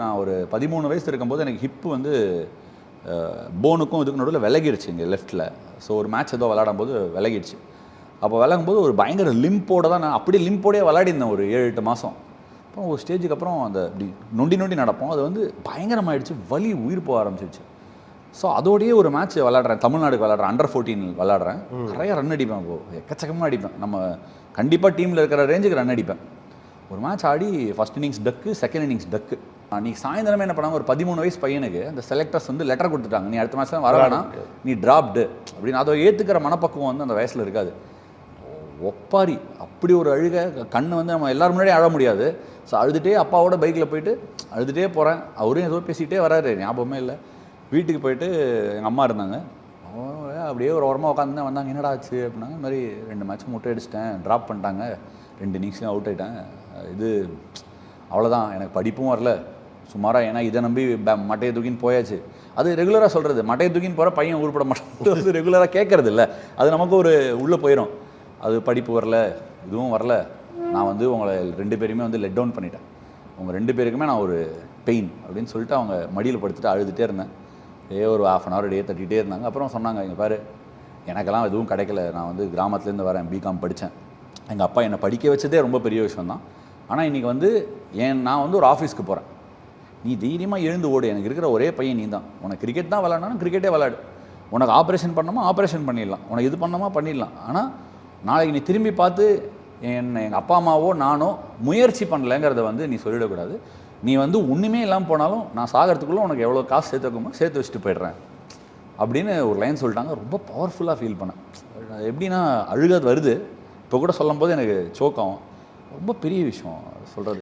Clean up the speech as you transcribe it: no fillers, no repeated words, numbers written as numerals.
நான் ஒரு 13 வயசு இருக்கும்போது எனக்கு ஹிப்பு வந்து போனுக்கும் இதுக்கு நடுவில் விலகிடுச்சு இங்கே லெஃப்ட்டில். ஸோ ஒரு மேட்ச் ஏதோ விளையாடும்போது விலகிடுச்சு. அப்போ விளையாடும்போது ஒரு பயங்கர லிம்போடு தான் நான் அப்படியே லிம்போடே விளையாடிருந்தேன் ஒரு 7-8 மாதம். அப்புறம் ஒரு ஸ்டேஜுக்கு அப்புறம் அந்த இப்படி நொண்டி நொண்டி நடப்போம். அது வந்து பயங்கரமாகிடுச்சு, வலி உயிர் போக ஆரம்பிச்சிருச்சு. ஸோ அதோடையே ஒரு மேட்ச் விளையாடுறேன், தமிழ்நாடுக்கு விளையாடுறேன், அண்டர் 14 விளையாடுறேன். நிறைய ரன் அடிப்பேன், எக்கச்சக்கமாக அடிப்பேன். நம்ம கண்டிப்பாக டீமில் இருக்கிற ரேஞ்சுக்கு ரன் அடிப்பேன். ஒரு மேட்ச் ஆடி ஃபஸ்ட் இன்னிங்ஸ் டக்கு, செகண்ட் இன்னிங்ஸ் டக்கு. அன்றைக்கி சாயந்தரமே என்ன பண்ணாங்க, ஒரு 13 வயசு பையனுக்கு அந்த செலக்டர்ஸ் வந்து லெட்டர் கொடுத்துட்டாங்க, நீ அடுத்த மேட்ச்லாம் வர வேணாம், நீ ட்ராப்டு அப்படின்னு. அதை ஏற்றுக்கிற மனப்பக்குவம் வந்து அந்த வயசில் இருக்காது. ஒப்பாரி அப்படி ஒரு அழுகை, கண் வந்து நம்ம எல்லோரும் முன்னாடியே அழ முடியாது. ஸோ அழுதுகிட்டே அப்பாவோட பைக்கில் போயிட்டு அழுதுகிட்டே போகிறேன். அவரும் ஏதோ பேசிகிட்டே வராரு, ஞாபகமே இல்லை. வீட்டுக்கு போயிட்டு எங்கள் அம்மா இருந்தாங்க, அப்படியே ஒரு ஓரமாக உட்காந்து வந்தாங்க. என்னடா ஆச்சு அப்படின்னாங்க. இந்த மாதிரி 2 மேட்ச் முட்டை அடிச்சிட்டேன், ட்ராப் பண்ணிட்டாங்க, 2 இன்னிங்ஸ்லையும் அவுட் ஆகிட்டேன், இது அவ்வளோதான், எனக்கு படிப்பும் வரல சுமாராக, ஏன்னா இதை நம்பி மட்டையை தூக்கின்னு போயாச்சு. அது ரெகுலராக சொல்கிறது, மட்டையை தூக்கின்னு போகிற பையன் உருப்பட மாட்டேன் வந்து ரெகுலராக கேட்குறது இல்லை. அது நமக்கு ஒரு உள்ளே போயிடும். அது படிப்பு வரல, இதுவும் வரல, நான் வந்து உங்களை 2 பேருமே வந்து லெட் டவுன் பண்ணிட்டேன், உங்கள் 2 பேருக்குமே நான் ஒரு பெயின் அப்படின்னு சொல்லிட்டு அவங்க மடியில் படுத்துட்டு அழுதுகிட்டே இருந்தேன். ஒரு 1/2 hour டே தட்டிகிட்டே இருந்தாங்க. அப்புறம் சொன்னாங்க, இங்கே பாரு, எனக்கெல்லாம் எதுவும் கிடைக்கல, நான் வந்து கிராமத்துலேருந்து வரேன், பிகாம் படித்தேன், எங்கள் அப்பா என்னை படிக்க வச்சதே ரொம்ப பெரிய விஷயந்தான். ஆனால் இன்றைக்கி வந்து நான் வந்து ஒரு ஆஃபீஸ்க்கு போகிறேன், நீ தைரியமாக எழுந்து ஓடு, எனக்கு இருக்கிற ஒரே பையன் நீ தான், உனக்கு கிரிக்கெட் தான் விளாட்னாலும் கிரிக்கெட்டே விளாடு, உனக்கு ஆப்ரேஷன் பண்ணணுமா ஆப்ரேஷன் பண்ணிடலாம், உனக்கு இது பண்ணணுமா பண்ணிடலாம், ஆனால் நாளைக்கு நீ திரும்பி பார்த்து எங்கள் அப்பா அம்மாவோ நானோ முயற்சி பண்ணலைங்கிறத வந்து நீ சொல்லிடக்கூடாது. நீ வந்து ஒன்றுமே இல்லாமல் போனாலும் நான் சாகிறதுக்குள்ளே உனக்கு எவ்வளோ காசு சேர்த்து வைக்குமோ சேர்த்து வச்சுட்டு போய்ட்றேன் அப்படின்னு ஒரு லைன் சொல்லிட்டாங்க. ரொம்ப பவர்ஃபுல்லாக ஃபீல் பண்ணேன். எப்படின்னா அழுகாது வருது, இப்போ கூட சொல்லும் போது எனக்கு சோக்கம், ரொம்ப பெரிய விஷயம் சொல்கிறது.